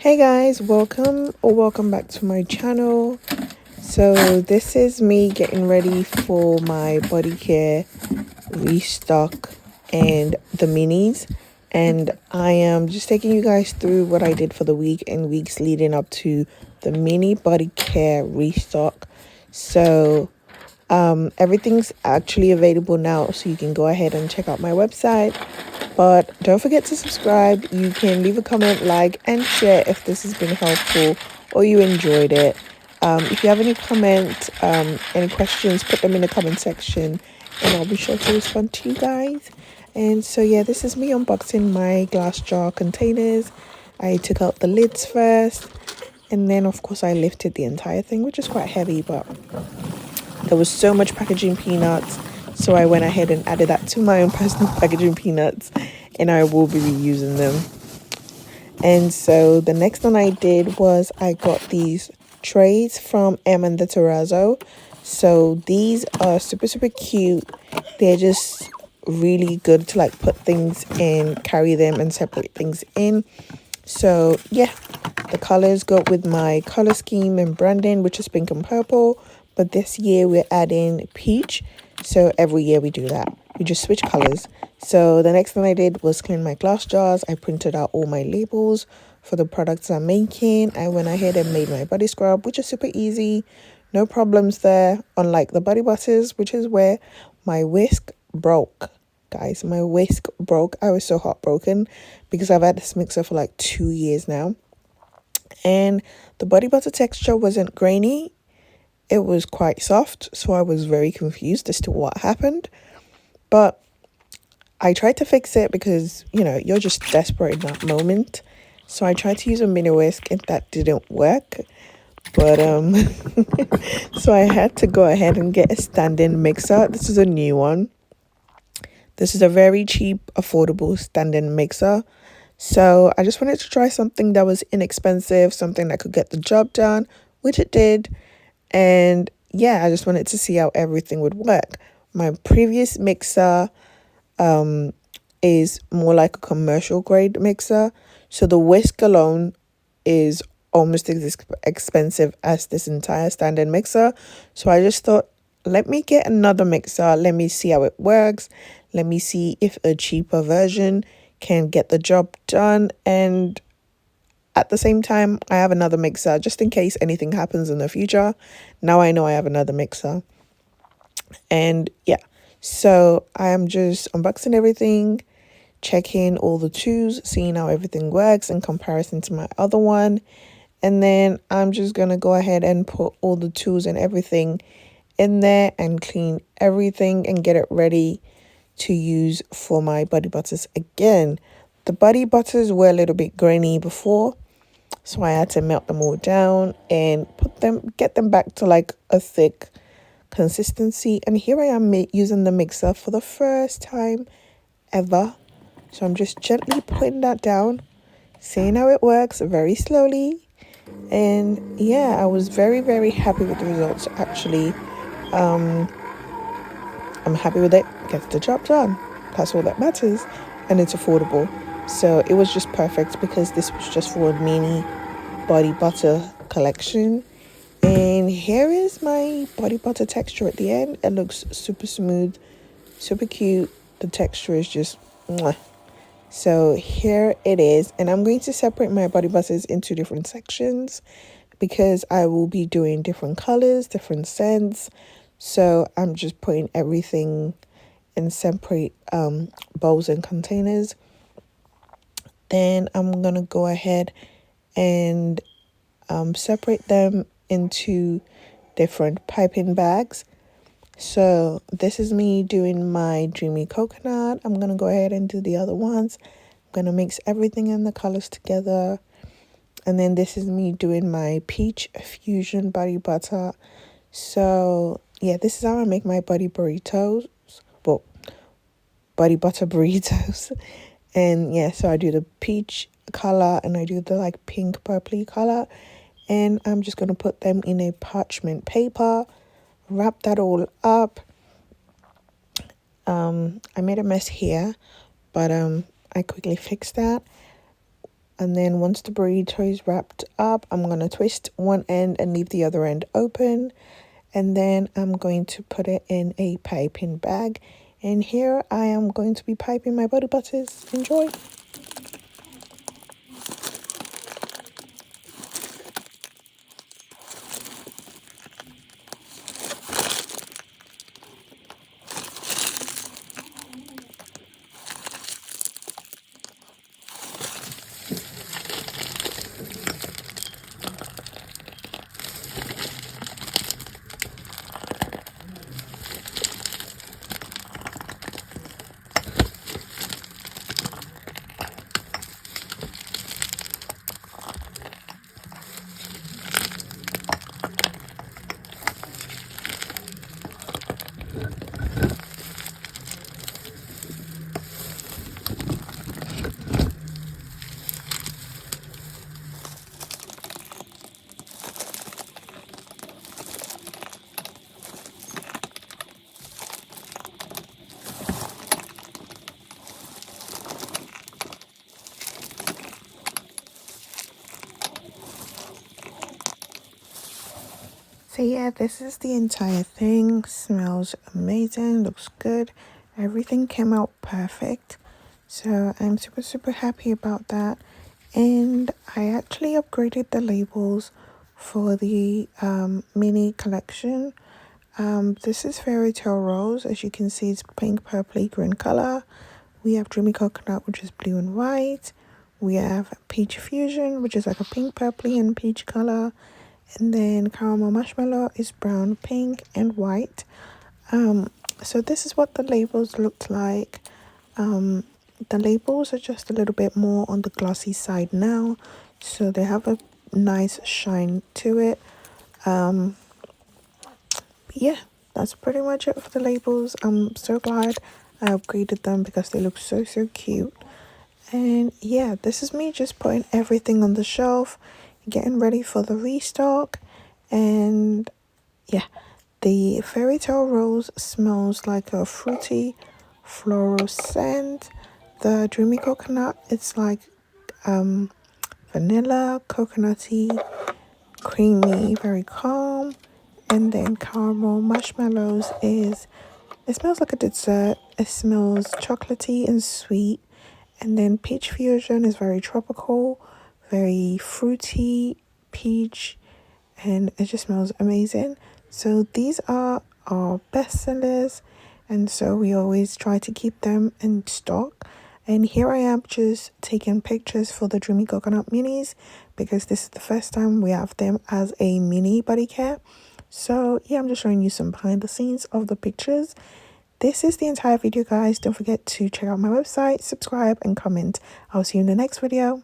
Hey guys, welcome back to my channel. So this is me getting ready for my Bodycare Restock and the minis, and I am just taking you guys through what I did for the week and weeks leading up to the mini Bodycare Restock. So everything's actually available now, so you can go ahead and check out my website. But don't forget to subscribe. You can leave a comment, like, and share if this has been helpful or you enjoyed it. If you have any comments, any questions, put them in the comment section and I'll be sure to respond to you guys. And so, yeah, this is me unboxing my glass jar containers. I took out the lids first and then, of course, I lifted the entire thing, which is quite heavy, but there was so much packaging peanuts, so I went ahead and added that to my own personal packaging peanuts, and I will be reusing them. And so the next one I did was I got these trays from M and the Terrazzo. So these are super cute. They're just really good to like put things in, carry them and separate things in. So yeah, the colors go with my color scheme and branding, which is pink and purple. But this year we're adding peach. So every year we do that. We just switch colors. So the next thing I did was clean my glass jars. I printed out all my labels for the products I'm making. I went ahead and made my body scrub, which is super easy. No problems there. Unlike the body butters, which is where my whisk broke. Guys, my whisk broke. I was so heartbroken because I've had this mixer for like 2 years now. And the body butter texture wasn't grainy. It was quite soft. So I was very confused as to what happened. But I tried to fix it because, you know, you're just desperate in that moment. So I tried to use a mini whisk and that didn't work. But so I had to go ahead and get a stand-in mixer. This is a new one. This is a very cheap, affordable stand-in mixer. So I just wanted to try something that was inexpensive, something that could get the job done, which it did. And yeah, I just wanted to see how everything would work. My previous mixer is more like a commercial grade mixer. So the whisk alone is almost as expensive as this entire stand-in mixer. So I just thought, let me get another mixer. Let me see how it works. Let me see if a cheaper version can get the job done. And at the same time, I have another mixer just in case anything happens in the future. Now I know I have another mixer. And yeah, so I am just unboxing everything, checking all the tools, seeing how everything works in comparison to my other one. And then I'm just going to go ahead and put all the tools and everything in there and clean everything and get it ready to use for my body butters again. The body butters were a little bit grainy before, so I had to melt them all down and get them back to like a thick consistency. And here I am using the mixer for the first time ever. So I'm just gently putting that down, seeing how it works very slowly. And yeah, I was very happy with the results actually. I'm happy with it. Gets the job done. That's all that matters. And it's affordable. So it was just perfect because this was just for a mini body butter collection. And here is my body butter texture at the end. It looks super smooth, super cute. The texture is just mwah. So here it is. And I'm going to separate my body butters into different sections because I will be doing different colors, different scents. So I'm just putting everything in separate bowls and containers. Then I'm going to go ahead and separate them into different piping bags. So this is me doing my dreamy coconut. I'm going to go ahead and do the other ones. I'm going to mix everything in the colors together. And then this is me doing my peach fusion body butter. So yeah, this is how I make my body burritos. Well, body butter burritos. And yeah, so I do the peach color and I do the like pink purpley color. And I'm just going to put them in a parchment paper, wrap that all up. I made a mess here, but I quickly fixed that. And then once the burrito is wrapped up, I'm going to twist one end and leave the other end open. And then I'm going to put it in a piping bag. And here I am going to be piping my body butters. Enjoy. So yeah, this is the entire thing. Smells amazing, looks good. Everything came out perfect. So I'm super happy about that. And I actually upgraded the labels for the mini collection. This is Fairy Tale Rose. As you can see, it's pink, purpley, green color. We have Dreamy Coconut, which is blue and white. We have Peach Fusion, which is like a pink, purpley, and peach color. And then Caramel Marshmallow is brown, pink, and white. So this is what the labels looked like. The labels are just a little bit more on the glossy side now, so they have a nice shine to it. Yeah, that's pretty much it for the labels. I'm so glad I upgraded them because they look so cute. And yeah, this is me just putting everything on the shelf, getting ready for the restock. And yeah, the Fairy Tale Rose smells like a fruity floral scent. The Dreamy Coconut, it's like vanilla, coconutty, creamy, very calm. And then Caramel Marshmallows it smells like a dessert. It smells chocolatey and sweet. And then Peach Fusion is very tropical, very fruity, peach, and it just smells amazing. So these are our best sellers, and so we always try to keep them in stock. And here I am just taking pictures for the Dreamy Coconut minis because this is the first time we have them as a mini body care. So yeah, I'm just showing you some behind the scenes of the pictures. This is the entire video, guys. Don't forget to check out my website, subscribe, and comment. I'll see you in the next video.